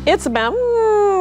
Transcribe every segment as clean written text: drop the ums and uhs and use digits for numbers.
It's about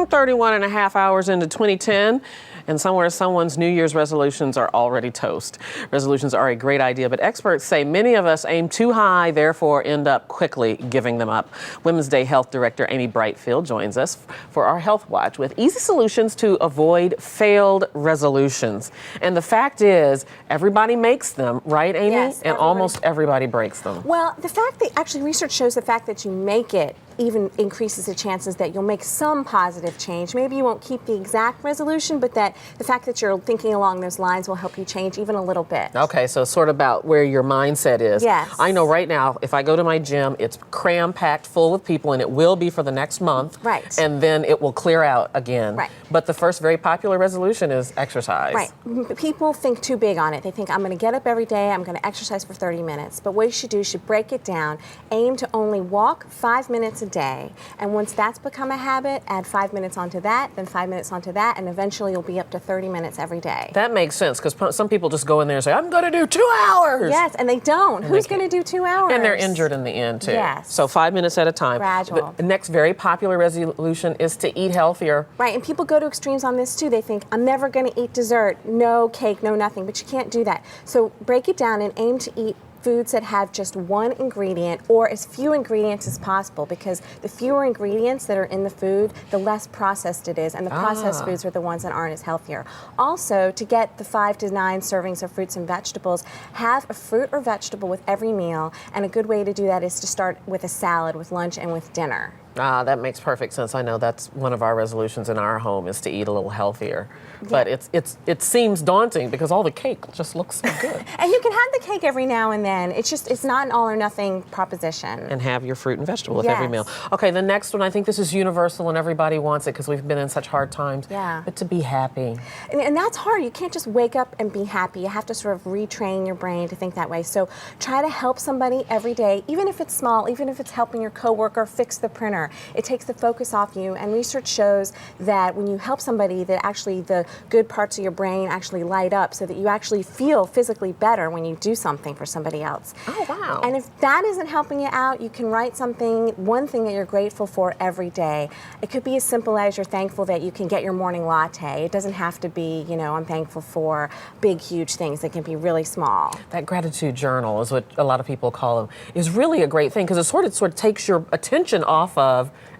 31 and a half hours into 2010. And somewhere someone's New Year's resolutions are already toast. Resolutions are a great idea, but experts say many of us aim too high, therefore end up quickly giving them up. Women's Day Health Director Amy Brightfield joins us for our Health Watch with easy solutions to avoid failed resolutions. And the fact is, everybody makes them, right, Amy? Yes, and almost everybody breaks them. Well, the fact that actually research shows the fact that you make it even increases the chances that you'll make some positive change. Maybe you won't keep the exact resolution, but that the fact that you're thinking along those lines will help you change even a little bit. Okay, so sort of about where your mindset is. Yes. I know right now, if I go to my gym, it's cram-packed full with people, and it will be for the next month. Right. And then it will clear out again. Right. But the first very popular resolution is exercise. Right. People think too big on it. They think, I'm going to get up every day, I'm going to exercise for 30 minutes. But what you should do, you should break it down. Aim to only walk 5 minutes a day. And once that's become a habit, add 5 minutes onto that, then 5 minutes onto that, and eventually you'll be up to 30 minutes every day. That makes sense, because some people just go in there and say, I'm going to do 2 hours. Yes, and they don't. And who's going to do 2 hours? And they're injured in the end, too. Yes. So 5 minutes at a time. Gradual. The next very popular resolution is to eat healthier. Right, and people go to extremes on this, too. They think, I'm never going to eat dessert, no cake, no nothing, but you can't do that. So break it down and aim to eat foods that have just one ingredient or as few ingredients as possible, because the fewer ingredients that are in the food, the less processed it is, and the processed foods are the ones that aren't as healthier. Also, to get the 5 to 9 servings of fruits and vegetables, have a fruit or vegetable with every meal, and a good way to do that is to start with a salad with lunch and with dinner. That makes perfect sense. I know that's one of our resolutions in our home is to eat a little healthier. But it seems daunting because all the cake just looks so good. And you can have the cake every now and then. It's not an all or nothing proposition. And have your fruit and vegetable with every meal. Okay, the next one, I think this is universal and everybody wants it because we've been in such hard times. Yeah. But to be happy. And that's hard. You can't just wake up and be happy. You have to sort of retrain your brain to think that way. So try to help somebody every day, even if it's small, even if it's helping your coworker fix the printer. It takes the focus off you, and research shows that when you help somebody, that actually the good parts of your brain actually light up so that you actually feel physically better when you do something for somebody else. Oh, wow. And if that isn't helping you out, you can write one thing that you're grateful for every day. It could be as simple as you're thankful that you can get your morning latte. It doesn't have to be, I'm thankful for big, huge things. It can be really small. That gratitude journal is what a lot of people call them, is really a great thing because it sort of takes your attention off of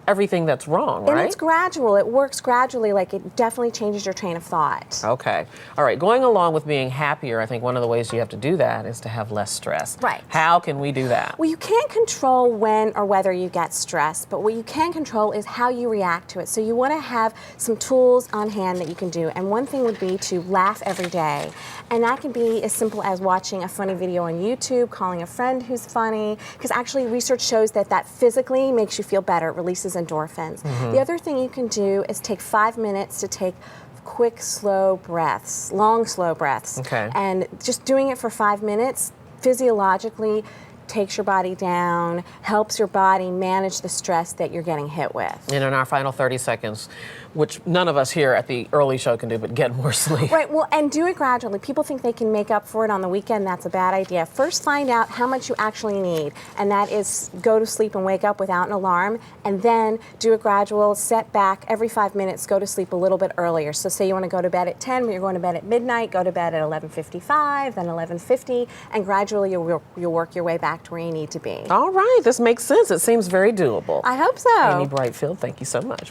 everything that's wrong, right? And it's gradual. It works gradually. Like, it definitely changes your train of thought. Okay. All right. Going along with being happier, I think one of the ways you have to do that is to have less stress. Right. How can we do that? Well, you can't control when or whether you get stressed, but what you can control is how you react to it. So you want to have some tools on hand that you can do. And one thing would be to laugh every day. And that can be as simple as watching a funny video on YouTube, calling a friend who's funny, because actually research shows that physically makes you feel better. It releases endorphins. The other thing you can do is take 5 minutes to take quick, slow breaths, long, slow breaths. Okay. And just doing it for 5 minutes physiologically takes your body down, helps your body manage the stress that you're getting hit with. And in our final 30 seconds, which none of us here at the early show can do, but get more sleep. Right, well, and do it gradually. People think they can make up for it on the weekend. That's a bad idea. First, find out how much you actually need, and that is go to sleep and wake up without an alarm, and then do a gradual set back every 5 minutes, go to sleep a little bit earlier. So say you want to go to bed at 10, but you're going to bed at midnight, go to bed at 11:55, then 11:50, and gradually you'll work your way back to where you need to be. All right, this makes sense. It seems very doable. I hope so. Amy Brightfield, thank you so much.